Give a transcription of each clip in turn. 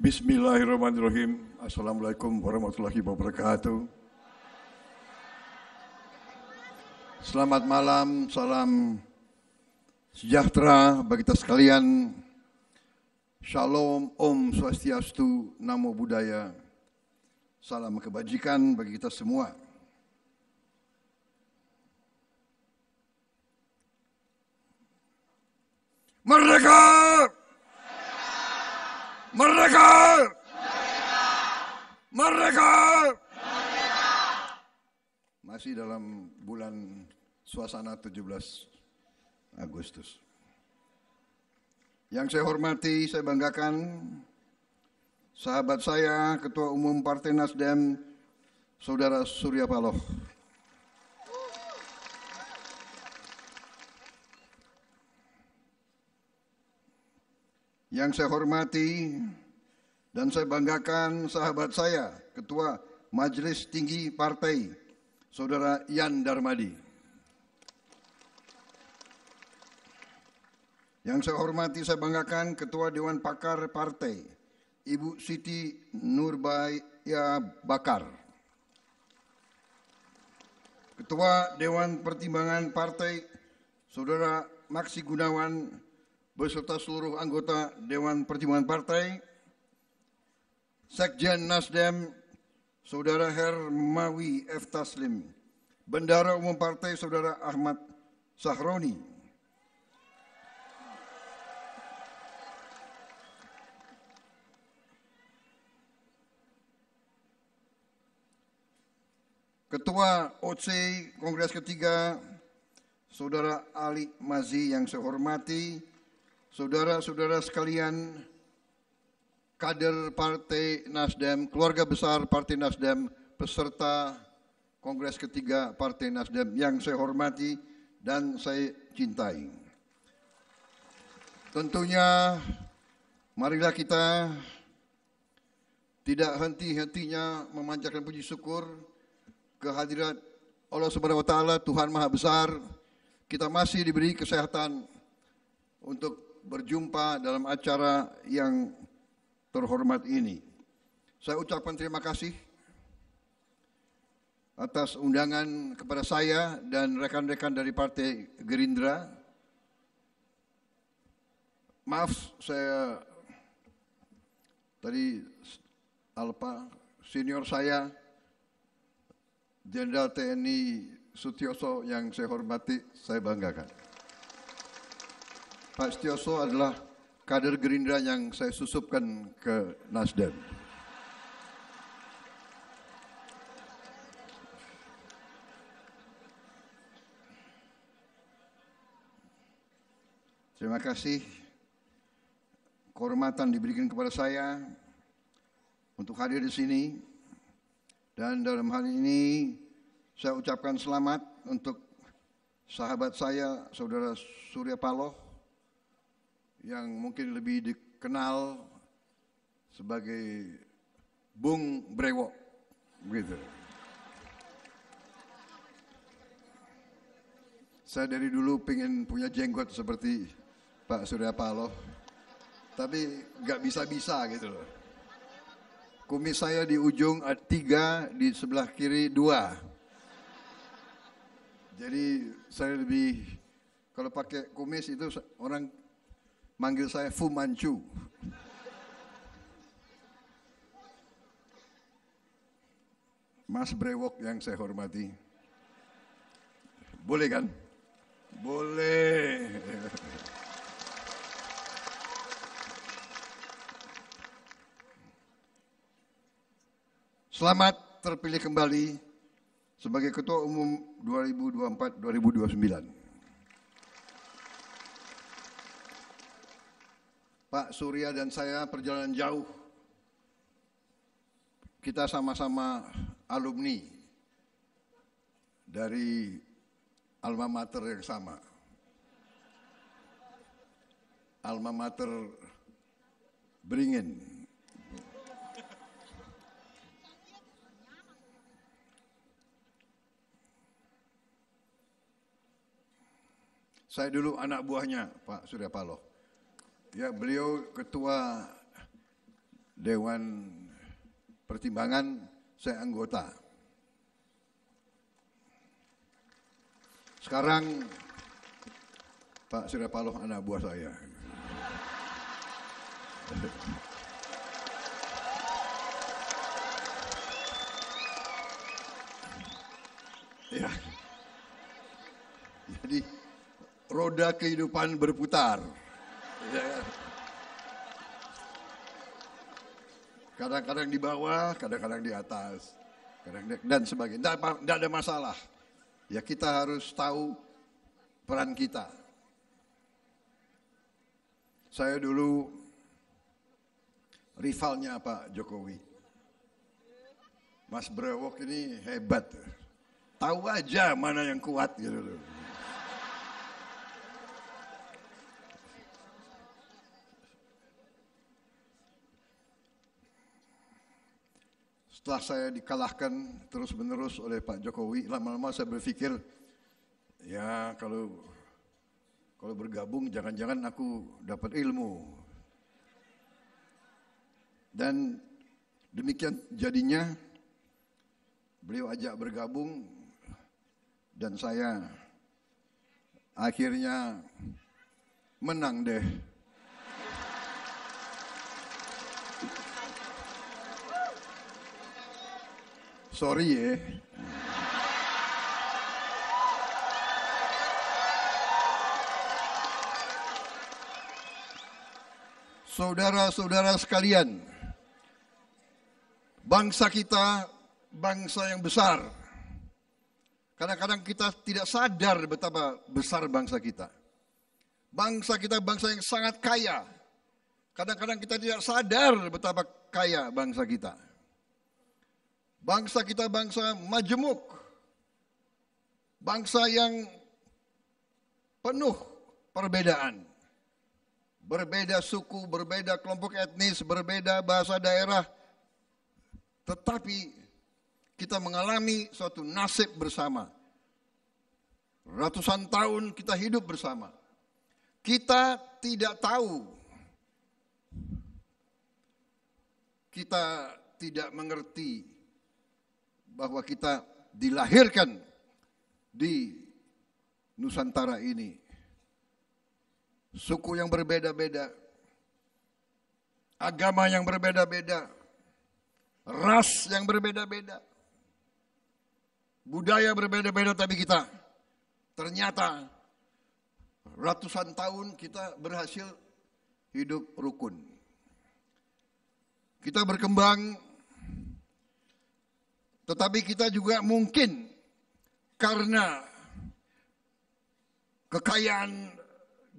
Bismillahirrahmanirrahim. Assalamualaikum warahmatullahi wabarakatuh. Selamat malam, salam sejahtera bagi kita sekalian. Shalom, Om Swastiastu, Namo Buddhaya. Salam kebajikan bagi kita semua. Merdeka! Merdeka! Merdeka! Masih dalam bulan suasana 17 Agustus. Yang saya hormati, saya banggakan sahabat saya, Ketua Umum Partai Nasdem, Saudara Surya Paloh. Yang saya hormati dan saya banggakan sahabat saya, Ketua Majelis Tinggi Partai, Saudara Yan Darmadi. Yang saya hormati, saya banggakan Ketua Dewan Pakar Partai, Ibu Siti Nurbaya Bakar. Ketua Dewan Pertimbangan Partai, Saudara Maksi Gunawan, beserta seluruh anggota Dewan Pertimbangan Partai, Sekjen Nasdem, Saudara Hermawi F. Taslim, Bendara Umum Partai, Saudara Ahmad Sahroni, Ketua OC Kongres Ketiga, Saudara Ali Mazi yang saya hormati, saudara-saudara sekalian, kader Partai Nasdem, keluarga besar Partai Nasdem, peserta Kongres Ketiga Partai Nasdem yang saya hormati dan saya cintai. Tentunya marilah kita tidak henti-hentinya memanjatkan puji syukur kehadirat Allah Subhanahu wa taala, Tuhan Maha Besar. Kita masih diberi kesehatan untuk berjumpa dalam acara yang terhormat ini. Saya ucapkan terima kasih atas undangan kepada saya dan rekan-rekan dari Partai Gerindra. Maaf, saya tadi senior saya, Jenderal TNI Sutioso yang saya hormati, saya banggakan. Pak Sutioso adalah kader Gerindra yang saya susupkan ke Nasdem. Terima kasih kehormatan diberikan kepada saya untuk hadir di sini, dan dalam hal ini saya ucapkan selamat untuk sahabat saya, Saudara Surya Paloh, yang mungkin lebih dikenal sebagai Bung Brewok, begitu. Saya dari dulu pengen punya jenggot seperti Pak Surya Paloh, tapi nggak bisa-bisa gitu loh. Kumis saya di ujung 3, di sebelah kiri 2. Jadi saya lebih, kalau pakai kumis itu orang manggil saya Fu Manchu. Mas Brewok yang saya hormati. Boleh kan? Boleh. Selamat terpilih kembali sebagai Ketua Umum 2024-2029. Pak Surya dan saya perjalanan jauh. Kita sama-sama alumni dari alma mater yang sama. Alma mater Beringin. Saya dulu anak buahnya Pak Surya Paloh. Ya, beliau ketua Dewan Pertimbangan, saya anggota. Sekarang Pak Surya Paloh anak buah saya. Ya. Jadi roda kehidupan berputar. Ya. Kadang-kadang di bawah, kadang-kadang di atas, dan sebagainya. Tidak ada masalah. Ya kita harus tahu peran kita. Saya dulu rivalnya Pak Jokowi. Mas Brewok ini hebat. Tahu aja mana yang kuat gitu loh. Setelah saya dikalahkan terus-menerus oleh Pak Jokowi, lama-lama saya berpikir, ya kalau bergabung jangan-jangan aku dapat ilmu. Dan demikian jadinya beliau ajak bergabung dan saya akhirnya menang deh. Sorry ya. Saudara-saudara sekalian, bangsa kita bangsa yang besar. Kadang-kadang kita tidak sadar betapa besar bangsa kita. Bangsa kita bangsa yang sangat kaya. Kadang-kadang kita tidak sadar betapa kaya bangsa kita. Bangsa kita bangsa majemuk. Bangsa yang penuh perbedaan. Berbeda suku, berbeda kelompok etnis, berbeda bahasa daerah. Tetapi kita mengalami suatu nasib bersama. Ratusan tahun kita hidup bersama. Kita tidak tahu. Kita tidak mengerti bahwa kita dilahirkan di Nusantara ini. Suku yang berbeda-beda, agama yang berbeda-beda, ras yang berbeda-beda, budaya berbeda-beda, tapi kita ternyata ratusan tahun kita berhasil hidup rukun. Kita berkembang, tetapi kita juga mungkin karena kekayaan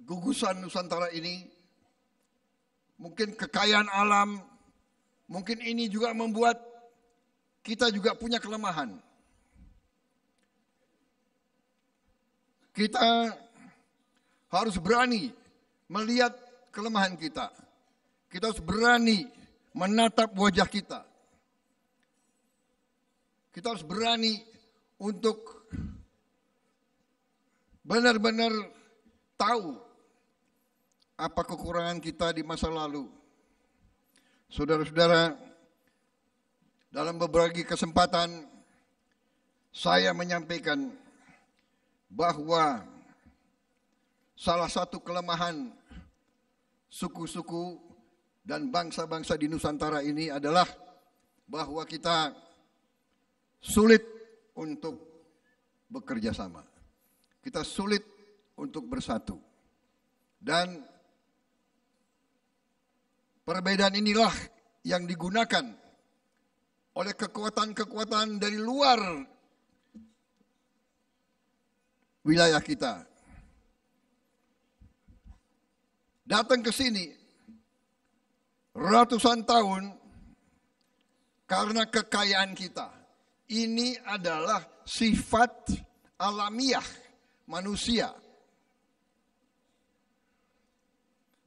gugusan Nusantara ini, mungkin kekayaan alam, mungkin ini juga membuat kita juga punya kelemahan. Kita harus berani melihat kelemahan kita. Kita harus berani menatap wajah kita. Kita harus berani untuk benar-benar tahu apa kekurangan kita di masa lalu. Saudara-saudara, dalam beberapa kesempatan saya menyampaikan bahwa salah satu kelemahan suku-suku dan bangsa-bangsa di Nusantara ini adalah bahwa kita sulit untuk bekerja sama. Kita sulit untuk bersatu. Dan perbedaan inilah yang digunakan oleh kekuatan-kekuatan dari luar wilayah kita. Datang ke sini ratusan tahun karena kekayaan kita. Ini adalah sifat alamiah manusia.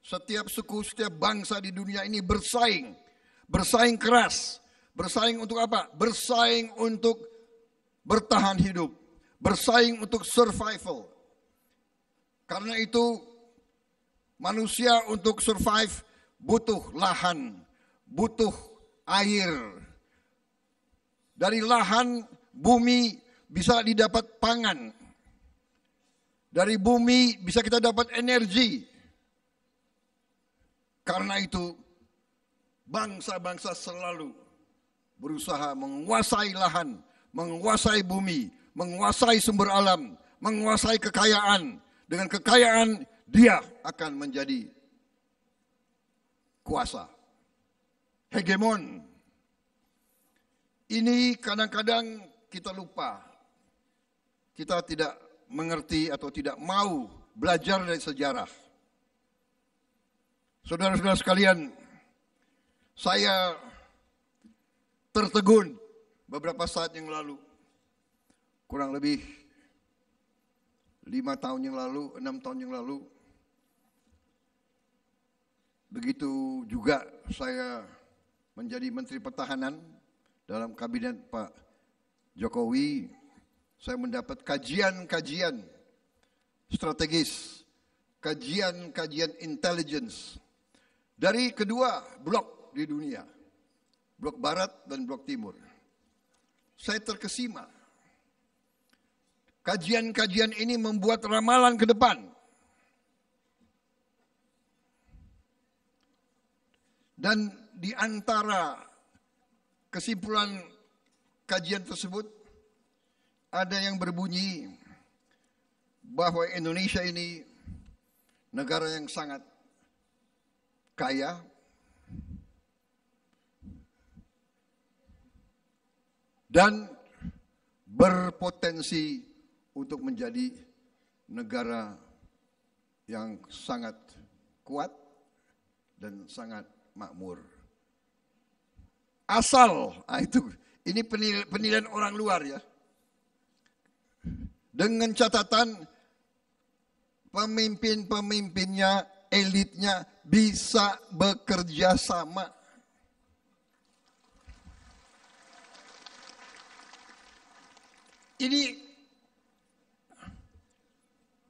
Setiap suku, setiap bangsa di dunia ini bersaing. Bersaing keras. Bersaing untuk apa? Bersaing untuk bertahan hidup. Bersaing untuk survival. Karena itu manusia untuk survive butuh lahan, butuh air. Dari lahan bumi bisa didapat pangan. Dari bumi bisa kita dapat energi. Karena itu bangsa-bangsa selalu berusaha menguasai lahan, menguasai bumi, menguasai sumber alam, menguasai kekayaan. Dengan kekayaan dia akan menjadi kuasa, hegemon. Ini kadang-kadang kita lupa. Kita tidak mengerti atau tidak mau belajar dari sejarah. Saudara-saudara sekalian, saya tertegun beberapa saat yang lalu, kurang lebih 5 tahun yang lalu, 6 tahun yang lalu. Begitu juga saya menjadi Menteri Pertahanan dalam kabinet Pak Jokowi, saya mendapat kajian-kajian strategis, kajian-kajian intelligence dari kedua blok di dunia, blok barat dan blok timur. Saya terkesima. Kajian-kajian ini membuat ramalan ke depan. Dan di antara kesimpulan kajian tersebut, ada yang berbunyi bahwa Indonesia ini negara yang sangat kaya, dan berpotensi untuk menjadi negara yang sangat kuat dan sangat makmur. Asal, ini penilaian orang luar ya. Dengan catatan pemimpin-pemimpinnya, elitnya bisa bekerja sama. Ini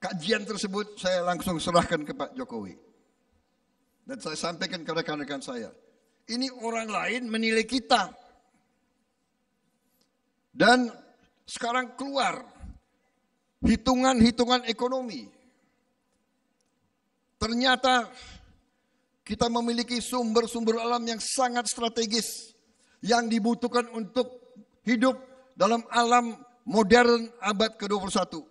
kajian tersebut saya langsung serahkan ke Pak Jokowi. Dan saya sampaikan ke rekan-rekan saya. Ini orang lain menilai kita. Dan sekarang keluar hitungan-hitungan ekonomi. Ternyata kita memiliki sumber-sumber alam yang sangat strategis. Yang dibutuhkan untuk hidup dalam alam modern abad ke-21.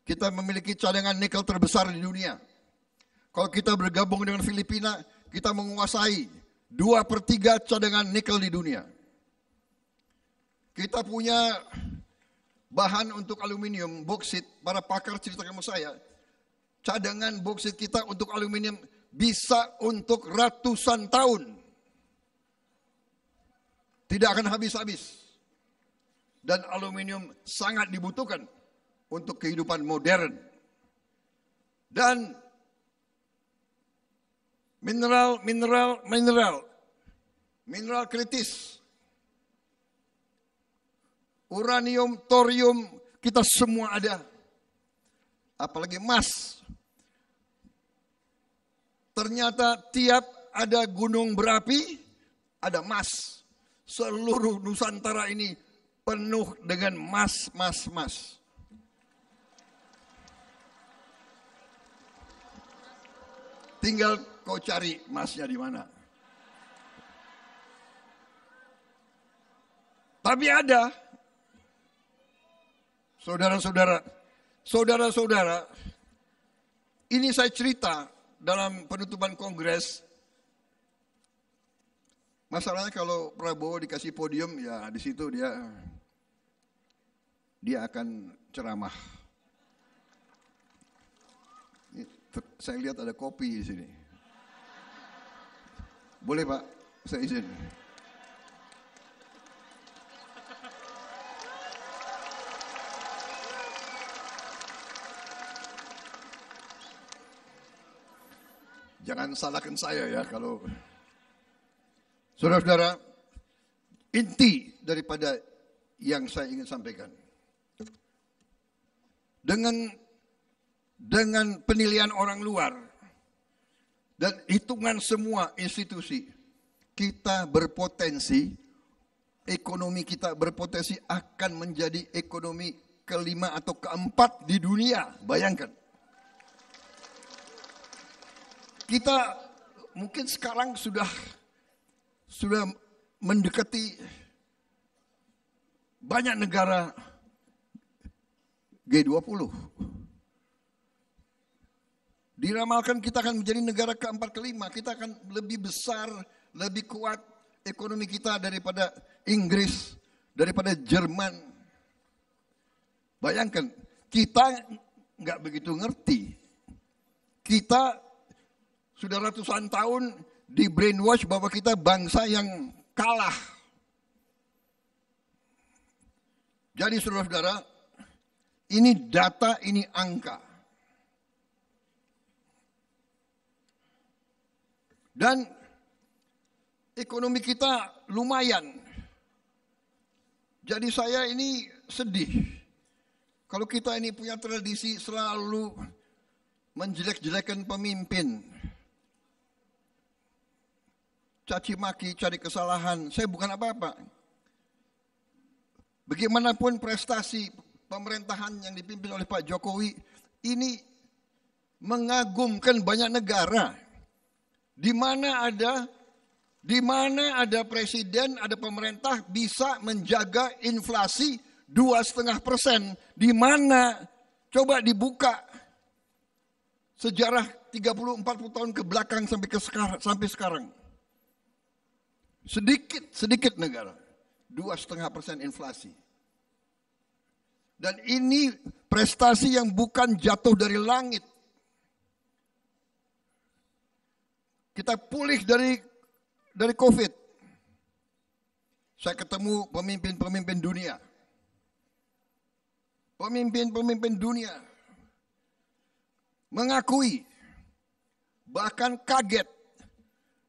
Kita memiliki cadangan nikel terbesar di dunia. Kalau kita bergabung dengan Filipina, kita menguasai 2/3 cadangan nikel di dunia. Kita punya bahan untuk aluminium, boksit. Para pakar ceritakan sama saya, cadangan boksit kita untuk aluminium bisa untuk ratusan tahun. Tidak akan habis-habis. Dan aluminium sangat dibutuhkan untuk kehidupan modern. Dan mineral kritis. Uranium, thorium, kita semua ada. Apalagi emas. Ternyata tiap ada gunung berapi, ada emas. Seluruh Nusantara ini penuh dengan emas. Tinggal kau cari emasnya di mana. Tapi ada. Saudara-saudara, ini saya cerita dalam penutupan kongres. Masalahnya kalau Prabowo dikasih podium, ya di situ dia akan ceramah. Saya lihat ada kopi di sini. Boleh Pak, saya izin. Jangan salahkan saya ya kalau... Saudara-saudara, inti daripada yang saya ingin sampaikan. Dengan penilaian orang luar, dan hitungan semua institusi, kita berpotensi, ekonomi kita berpotensi akan menjadi ekonomi kelima atau keempat di dunia. Bayangkan. Kita mungkin sekarang sudah mendekati banyak negara G20. Diramalkan kita akan menjadi negara keempat kelima. Kita akan lebih besar, lebih kuat ekonomi kita daripada Inggris, daripada Jerman. Bayangkan, kita nggak begitu ngerti. Kita sudah ratusan tahun di brainwash bahwa kita bangsa yang kalah. Jadi saudara-saudara, ini data, ini angka. Dan ekonomi kita lumayan. Jadi saya ini sedih. Kalau kita ini punya tradisi selalu menjelek-jelekan pemimpin. Caci maki, cari kesalahan. Saya bukan apa-apa. Bagaimanapun prestasi pemerintahan yang dipimpin oleh Pak Jokowi ini mengagumkan banyak negara. Di mana ada presiden, ada pemerintah bisa menjaga inflasi 2,5%. Di mana coba dibuka sejarah 30-40 tahun ke belakang sampai sekarang. Sedikit negara 2,5% inflasi. Dan ini prestasi yang bukan jatuh dari langit. Kita pulih dari COVID. Saya ketemu pemimpin-pemimpin dunia. Pemimpin-pemimpin dunia mengakui, bahkan kaget,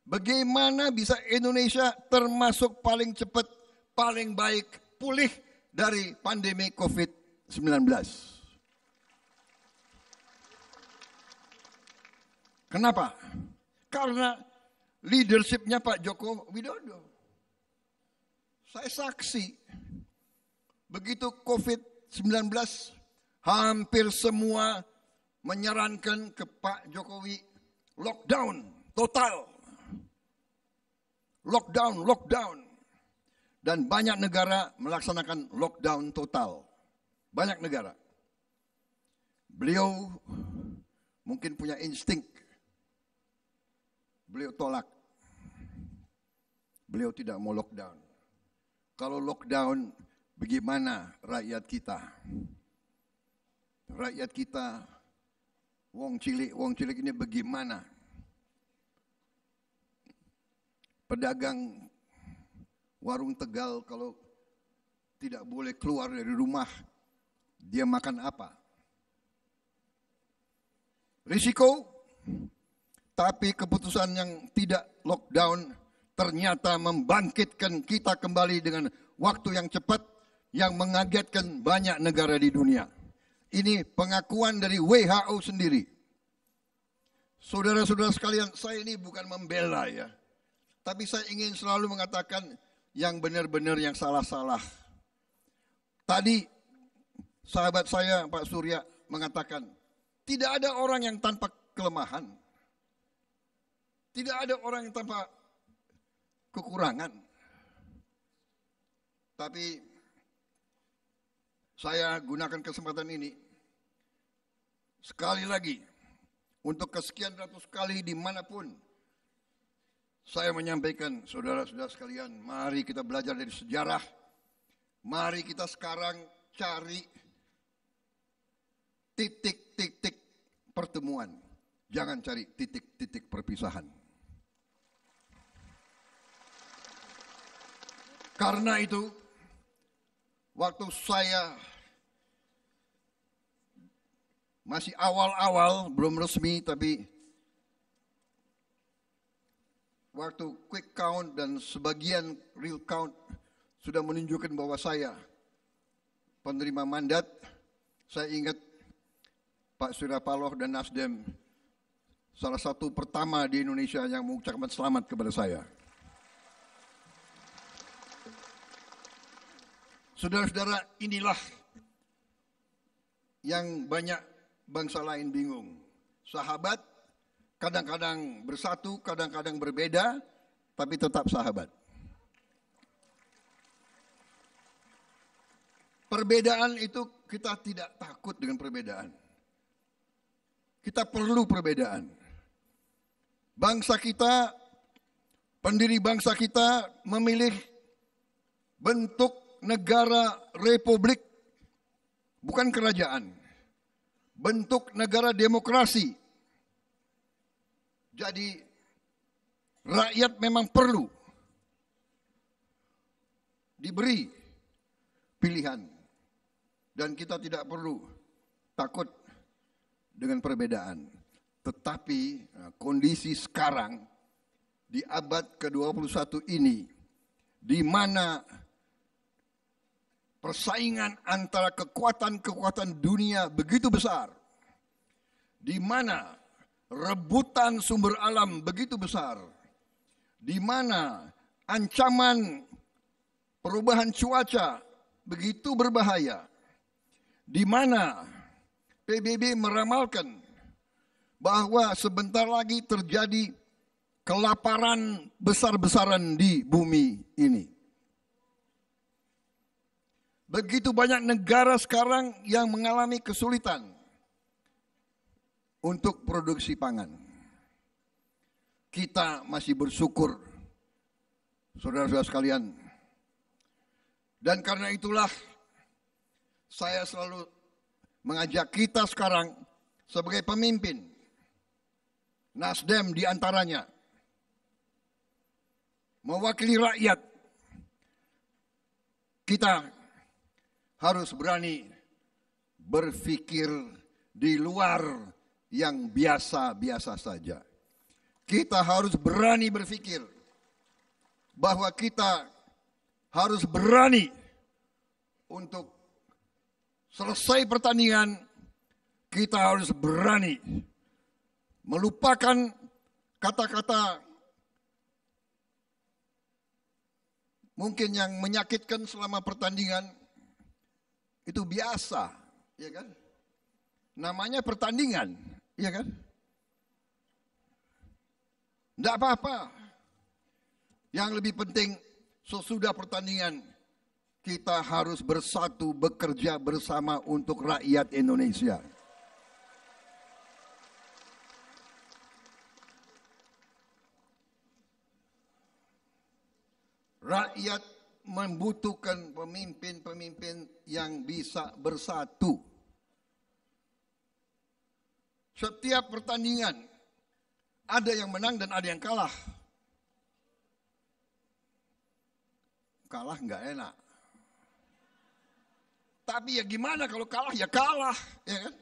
bagaimana bisa Indonesia termasuk paling cepat, paling baik pulih dari pandemi COVID-19. Kenapa? Karena leadership-nya Pak Joko Widodo. Saya saksi. Begitu COVID-19, hampir semua menyarankan ke Pak Jokowi lockdown total. Lockdown. Dan banyak negara melaksanakan lockdown total. Banyak negara. Beliau mungkin punya insting. Beliau tolak. Beliau tidak mau lockdown. Kalau lockdown, bagaimana rakyat kita? Rakyat kita, wong cilik ini bagaimana? Pedagang warung Tegal kalau tidak boleh keluar dari rumah, dia makan apa? Risiko, tapi keputusan yang tidak lockdown ternyata membangkitkan kita kembali dengan waktu yang cepat yang mengagetkan banyak negara di dunia. Ini pengakuan dari WHO sendiri. Saudara-saudara sekalian, saya ini bukan membela ya. Tapi saya ingin selalu mengatakan yang benar-benar, yang salah-salah. Tadi sahabat saya Pak Surya mengatakan, tidak ada orang yang tanpa kelemahan. Tidak ada orang yang tanpa kekurangan. Tapi saya gunakan kesempatan ini sekali lagi untuk kesekian ratus kali dimanapun saya menyampaikan, saudara-saudara sekalian, mari kita belajar dari sejarah. Mari kita sekarang cari titik-titik pertemuan. Jangan cari titik-titik perpisahan. Karena itu, waktu saya masih awal-awal, belum resmi, tapi waktu quick count dan sebagian real count sudah menunjukkan bahwa saya penerima mandat, saya ingat Pak Surya Paloh dan Nasdem salah satu pertama di Indonesia yang mengucapkan selamat kepada saya. Saudara-saudara, inilah yang banyak bangsa lain bingung. Sahabat kadang-kadang bersatu, kadang-kadang berbeda, tapi tetap sahabat. Perbedaan itu kita tidak takut dengan perbedaan. Kita perlu perbedaan. Bangsa kita, pendiri bangsa kita memilih bentuk negara republik, bukan kerajaan. Bentuk negara demokrasi. Jadi rakyat memang perlu diberi pilihan. Dan kita tidak perlu takut dengan perbedaan. Tetapi kondisi sekarang di abad ke-21 ini, di mana persaingan antara kekuatan-kekuatan dunia begitu besar, di mana rebutan sumber alam begitu besar, di mana ancaman perubahan cuaca begitu berbahaya, di mana PBB meramalkan bahwa sebentar lagi terjadi kelaparan besar-besaran di bumi ini. Begitu banyak negara sekarang yang mengalami kesulitan untuk produksi pangan. Kita masih bersyukur, saudara-saudara sekalian. Dan karena itulah saya selalu mengajak kita sekarang sebagai pemimpin, Nasdem di antaranya, mewakili rakyat, kita harus berani berpikir di luar yang biasa-biasa saja. Kita harus berani berpikir bahwa kita harus berani untuk selesai pertandingan, kita harus berani melupakan kata-kata mungkin yang menyakitkan selama pertandingan. Itu biasa, ya kan? Namanya pertandingan, ya kan? Tidak apa-apa. Yang lebih penting sesudah pertandingan, kita harus bersatu, bekerja bersama untuk rakyat Indonesia. Rakyat membutuhkan pemimpin-pemimpin yang bisa bersatu. Setiap pertandingan ada yang menang dan ada yang kalah. Kalah nggak enak. Tapi ya gimana kalau kalah ya kalah, ya kan?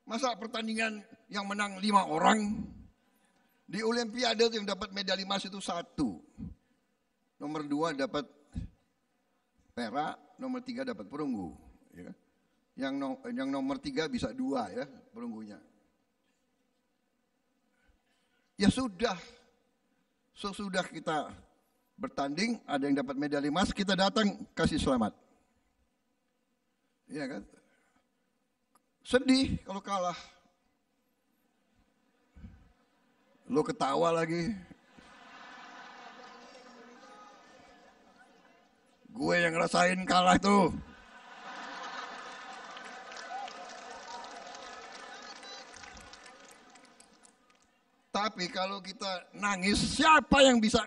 Masa pertandingan yang menang 5 orang, di Olimpiade yang dapat medali emas itu 1. Nomor 2 dapat perak, nomor 3 dapat perunggu. Ya. Yang nomor 3 bisa 2 ya perunggunya. Ya sudah, sesudah kita bertanding, ada yang dapat medali emas, kita datang kasih selamat. Iya kan? Sedih kalau kalah. Lo ketawa lagi. Gue yang ngerasain kalah tuh. Tapi kalau kita nangis, siapa yang bisa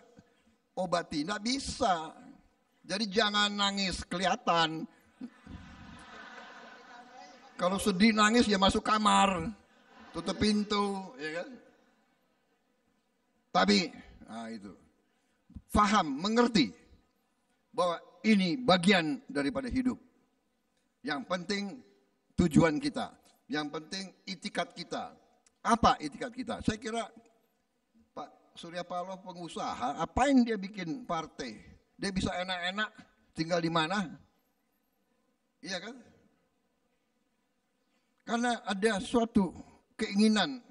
obati? Nggak bisa. Jadi jangan nangis kelihatan. Kalau sedih nangis ya masuk kamar, tutup pintu, ya kan? Tapi, itu faham, mengerti bahwa ini bagian daripada hidup. Yang penting tujuan kita, yang penting itikat kita. Apa itikat kita? Saya kira Pak Surya Paloh pengusaha, apain dia bikin partai? Dia bisa enak-enak tinggal di mana? Iya kan? Karena ada suatu keinginan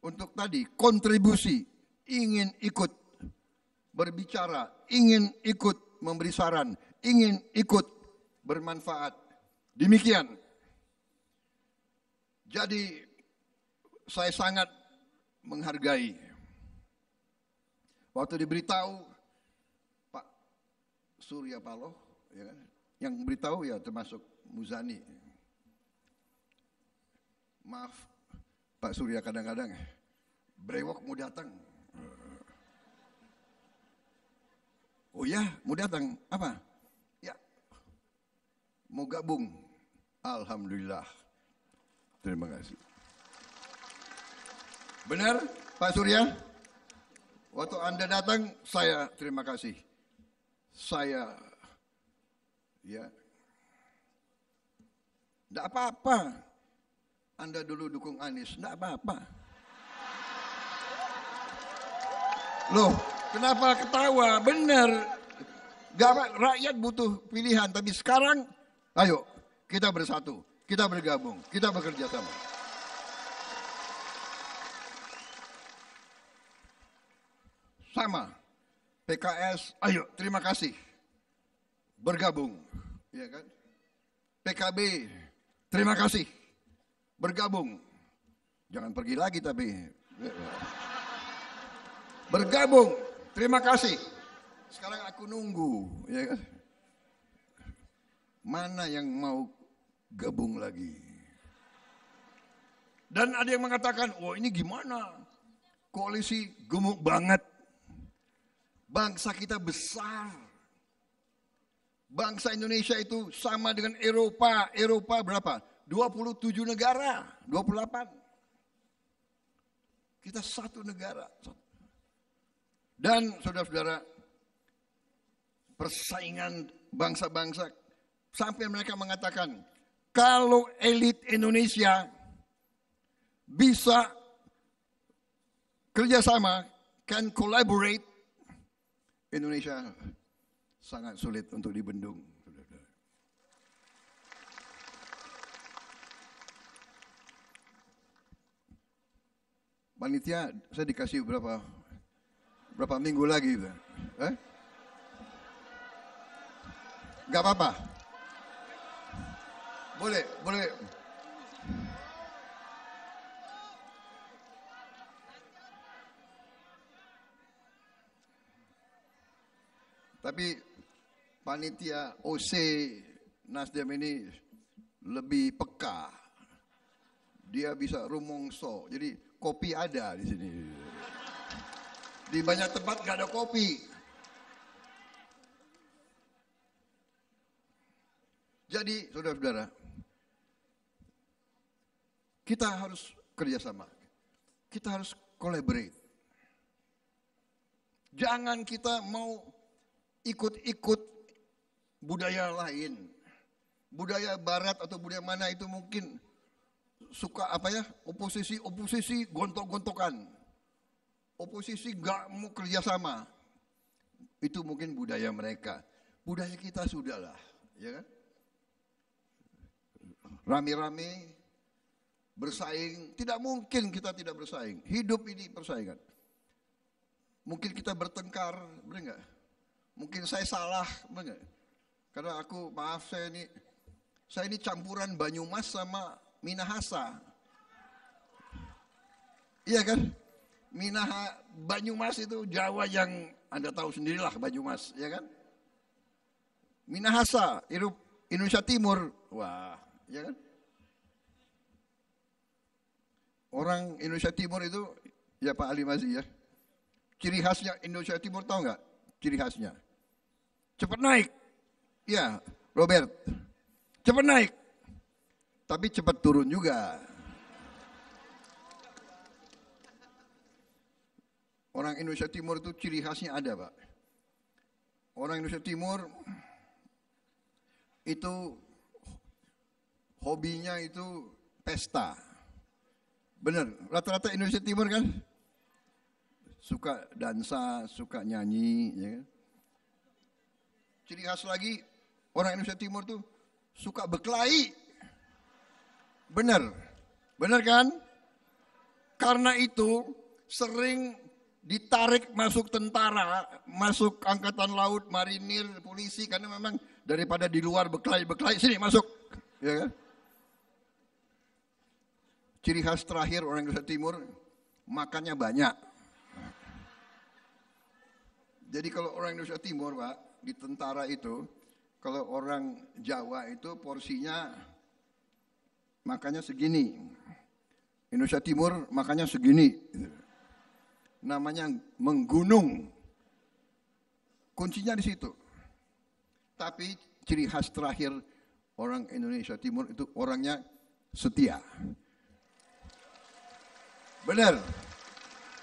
untuk tadi kontribusi, ingin ikut berbicara, ingin ikut memberi saran, ingin ikut bermanfaat. Demikian. Jadi saya sangat menghargai. Waktu diberitahu Pak Surya Paloh, ya kan, yang beritahu ya termasuk Muzani. Maaf Pak Surya, kadang-kadang brewok mau datang. Oh ya, mau datang. Apa? Ya, mau gabung. Alhamdulillah. Terima kasih. Benar Pak Surya? Waktu Anda datang, saya terima kasih. Saya, ya, tidak apa-apa. Anda dulu dukung Anies, tidak apa-apa. Loh, kenapa ketawa? Benar. Gak, rakyat butuh pilihan, tapi sekarang, ayo kita bersatu, kita bergabung, kita bekerja sama. Sama, PKS, ayo terima kasih, bergabung, ya kan? PKB, terima kasih. Bergabung, jangan pergi lagi tapi bergabung, terima kasih. Sekarang aku nunggu, ya kan? Mana yang mau gabung lagi? Dan ada yang mengatakan, wah ini gimana? Koalisi gemuk banget. Bangsa kita besar. Bangsa Indonesia itu sama dengan Eropa. Eropa berapa? 27 negara, 28. Kita satu negara. Dan saudara-saudara, persaingan bangsa-bangsa, sampai mereka mengatakan, kalau elit Indonesia bisa kerjasama, can collaborate, Indonesia sangat sulit untuk dibendung. Panitia, saya dikasih berapa minggu lagi, Gak apa-apa. Boleh. Tapi panitia OC Nasdem ini lebih peka. Dia bisa rumongso. Jadi kopi ada di sini. Di banyak tempat gak ada kopi. Jadi saudara-saudara, kita harus kerjasama. Kita harus collaborate. Jangan kita mau ikut-ikut budaya lain. Budaya barat atau budaya mana itu mungkin suka oposisi gontok-gontokan, oposisi gak mau kerjasama, itu mungkin budaya mereka. Budaya kita sudahlah, ya kan? Rame-rame bersaing, tidak mungkin kita tidak bersaing. Hidup ini persaingan. Mungkin kita bertengkar, benar nggak? Mungkin saya salah, benar nggak? Karena aku maaf saya ini campuran Banyumas sama Minahasa. Iya kan? Banyumas itu Jawa yang Anda tahu sendirilah Banyumas, ya kan? Minahasa, Indonesia Timur. Wah, ya kan? Orang Indonesia Timur itu, ya Pak Ali Mazi ya. Ciri khasnya Indonesia Timur tahu nggak? Ciri khasnya. Cepat naik. Ya, Robert. Cepat naik. Tapi cepat turun juga. Orang Indonesia Timur itu ciri khasnya ada, Pak. Orang Indonesia Timur itu hobinya itu pesta. Benar, rata-rata Indonesia Timur kan suka dansa, suka nyanyi, ya kan? Ciri khas lagi orang Indonesia Timur tuh suka berkelahi. Benar. Benar kan? Karena itu sering ditarik masuk tentara, masuk angkatan laut, marinir, polisi, karena memang daripada di luar beklai, sini masuk. Ya kan? Ciri khas terakhir orang Indonesia Timur, makannya banyak. Jadi kalau orang Indonesia Timur, Pak, di tentara itu, kalau orang Jawa itu porsinya makannya segini. Indonesia Timur makannya segini. Namanya menggunung. Kuncinya di situ. Tapi ciri khas terakhir orang Indonesia Timur itu orangnya setia. Benar.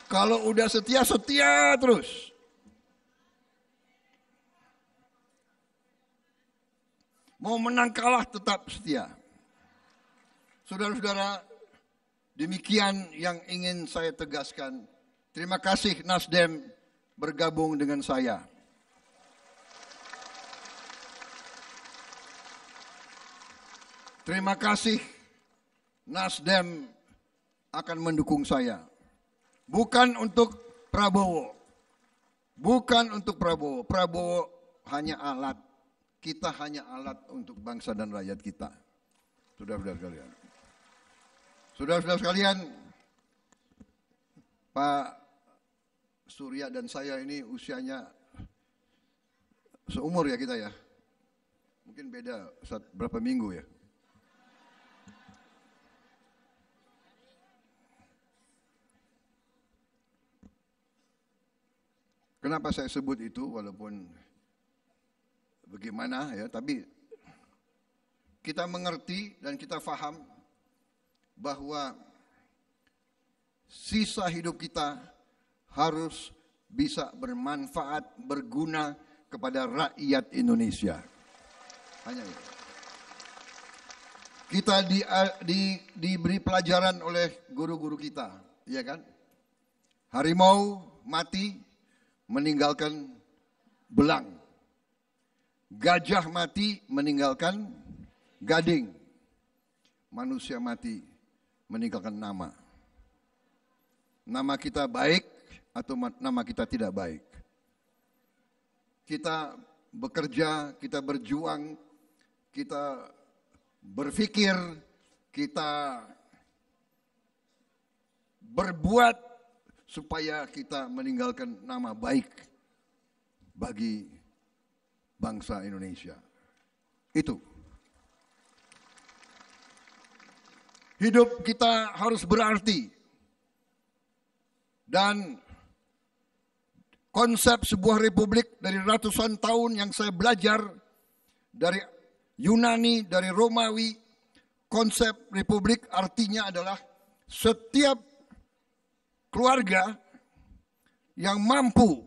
Kalau udah setia, setia terus. Mau menang kalah tetap setia. Saudara-saudara, demikian yang ingin saya tegaskan. Terima kasih Nasdem bergabung dengan saya. Terima kasih Nasdem akan mendukung saya. Bukan untuk Prabowo. Bukan untuk Prabowo. Prabowo hanya alat. Kita hanya alat untuk bangsa dan rakyat kita. Saudara-saudara sekalian. Saudara-saudara sekalian, Pak Surya dan saya ini usianya seumur ya kita ya. Mungkin beda berapa minggu ya. Kenapa saya sebut itu walaupun bagaimana ya, tapi kita mengerti dan kita paham bahwa sisa hidup kita harus bisa bermanfaat, berguna kepada rakyat Indonesia. Hanya itu. Kita diberi pelajaran oleh guru-guru kita, ya kan? Harimau mati meninggalkan belang. Gajah mati meninggalkan gading. Manusia mati meninggalkan nama. Nama kita baik atau nama kita tidak baik. Kita bekerja, kita berjuang, kita berpikir, kita berbuat supaya kita meninggalkan nama baik bagi bangsa Indonesia. Itu. Hidup kita harus berarti. Dan konsep sebuah republik dari ratusan tahun yang saya belajar dari Yunani, dari Romawi, konsep republik artinya adalah setiap keluarga yang mampu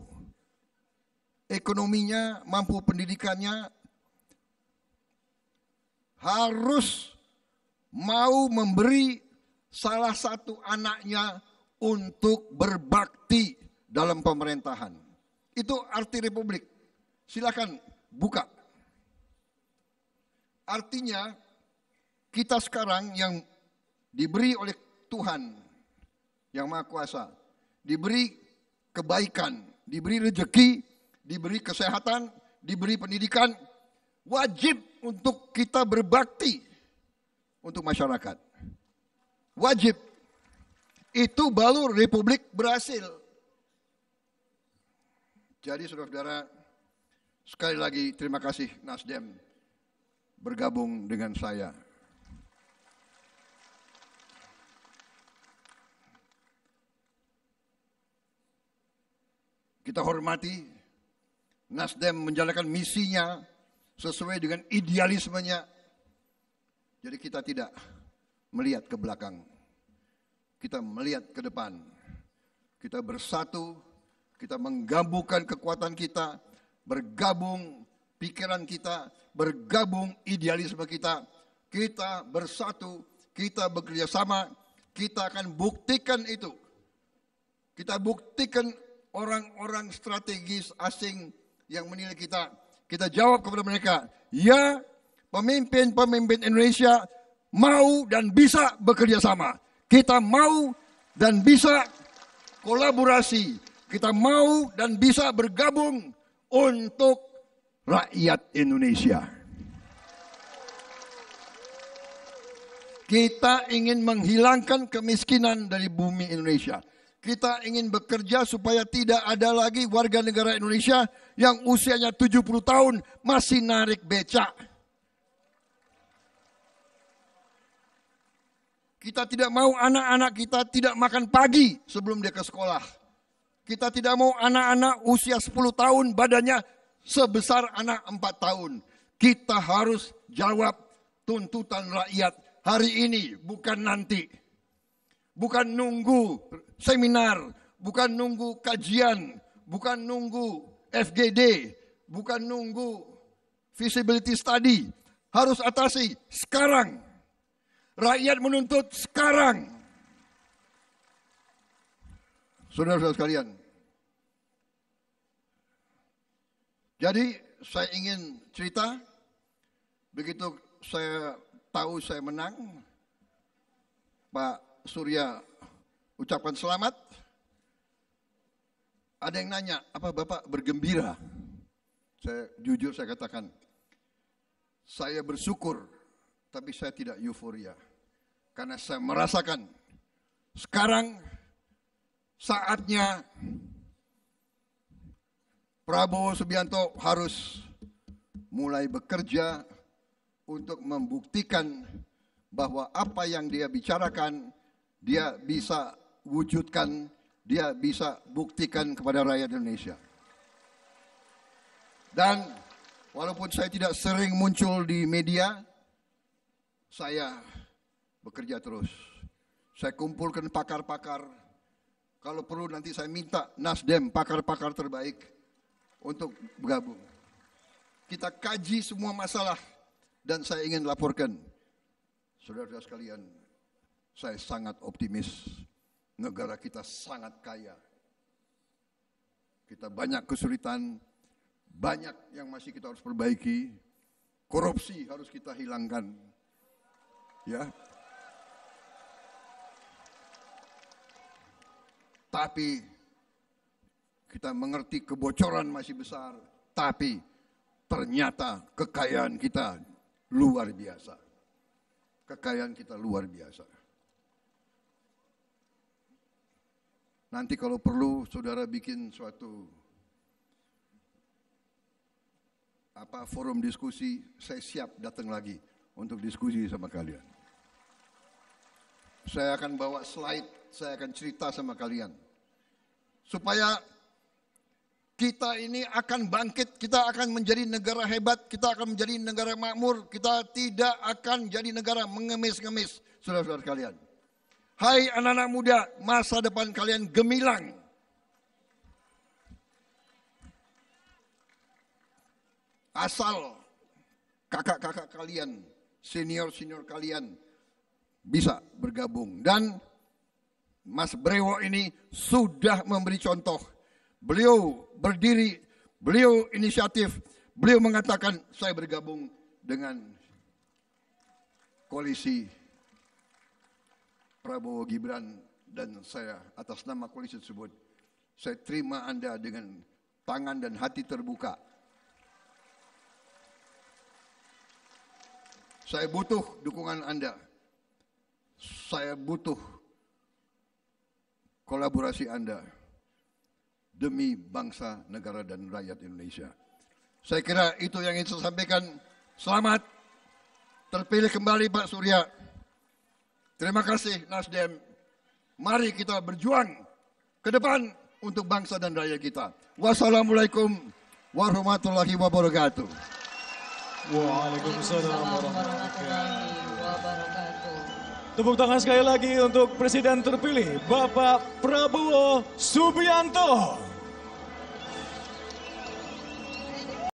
ekonominya, mampu pendidikannya, harus mau memberi salah satu anaknya untuk berbakti dalam pemerintahan. Itu arti republik. Silakan buka. Artinya kita sekarang yang diberi oleh Tuhan yang Maha Kuasa, diberi kebaikan, diberi rezeki, diberi kesehatan, diberi pendidikan, wajib untuk kita berbakti untuk masyarakat. Wajib. Itu baru republik berhasil. Jadi saudara-saudara, sekali lagi terima kasih Nasdem bergabung dengan saya. Kita hormati Nasdem menjalankan misinya sesuai dengan idealismenya. Jadi kita tidak melihat ke belakang. Kita melihat ke depan. Kita bersatu, kita menggabungkan kekuatan kita, bergabung pikiran kita, bergabung idealisme kita. Kita bersatu, kita bekerja sama, kita akan buktikan itu. Kita buktikan orang-orang strategis asing yang menilai kita. Kita jawab kepada mereka, ya, pemimpin-pemimpin Indonesia mau dan bisa bekerja sama. Kita mau dan bisa kolaborasi. Kita mau dan bisa bergabung untuk rakyat Indonesia. Kita ingin menghilangkan kemiskinan dari bumi Indonesia. Kita ingin bekerja supaya tidak ada lagi warga negara Indonesia yang usianya 70 tahun masih narik becak. Kita tidak mau anak-anak kita tidak makan pagi sebelum dia ke sekolah. Kita tidak mau anak-anak usia 10 tahun badannya sebesar anak 4 tahun. Kita harus jawab tuntutan rakyat hari ini, bukan nanti. Bukan nunggu seminar, bukan nunggu kajian, bukan nunggu FGD, bukan nunggu feasibility study. Harus atasi sekarang. Rakyat menuntut sekarang. Saudara-saudara sekalian. Jadi saya ingin cerita, begitu saya tahu saya menang, Pak Surya ucapkan selamat. Ada yang nanya, apa Bapak bergembira? Saya jujur saya katakan, saya bersyukur, tapi saya tidak euforia. Karena saya merasakan, sekarang saatnya Prabowo Subianto harus mulai bekerja untuk membuktikan bahwa apa yang dia bicarakan, dia bisa wujudkan, dia bisa buktikan kepada rakyat Indonesia. Dan walaupun saya tidak sering muncul di media, saya bekerja terus. Saya kumpulkan pakar-pakar. Kalau perlu nanti saya minta Nasdem, pakar-pakar terbaik untuk bergabung. Kita kaji semua masalah dan saya ingin laporkan. Saudara-saudara sekalian, saya sangat optimis. Negara kita sangat kaya. Kita banyak kesulitan, banyak yang masih kita harus perbaiki. Korupsi harus kita hilangkan. Ya. Tapi kita mengerti kebocoran masih besar, tapi ternyata kekayaan kita luar biasa. Kekayaan kita luar biasa. Nanti kalau perlu saudara bikin suatu forum diskusi, saya siap datang lagi untuk diskusi sama kalian. Saya akan bawa slide, saya akan cerita sama kalian. Supaya kita ini akan bangkit, kita akan menjadi negara hebat, kita akan menjadi negara makmur, kita tidak akan jadi negara mengemis-ngemis, saudara-saudara kalian. Hai anak-anak muda, masa depan kalian gemilang. Asal kakak-kakak kalian, senior-senior kalian bisa bergabung. Dan Mas Brewo ini sudah memberi contoh. Beliau berdiri, beliau inisiatif, beliau mengatakan saya bergabung dengan koalisi Prabowo Gibran dan saya atas nama koalisi tersebut, saya terima Anda dengan tangan dan hati terbuka. Saya butuh dukungan Anda. Saya butuh kolaborasi Anda demi bangsa, negara, dan rakyat Indonesia. Saya kira itu yang ingin saya sampaikan. Selamat terpilih kembali Pak Surya. Terima kasih Nasdem. Mari kita berjuang ke depan untuk bangsa dan rakyat kita. Wassalamualaikum warahmatullahi wabarakatuh. Waalaikumsalam warahmatullahi wabarakatuh. Tepuk tangan sekali lagi untuk Presiden terpilih Bapak Prabowo Subianto.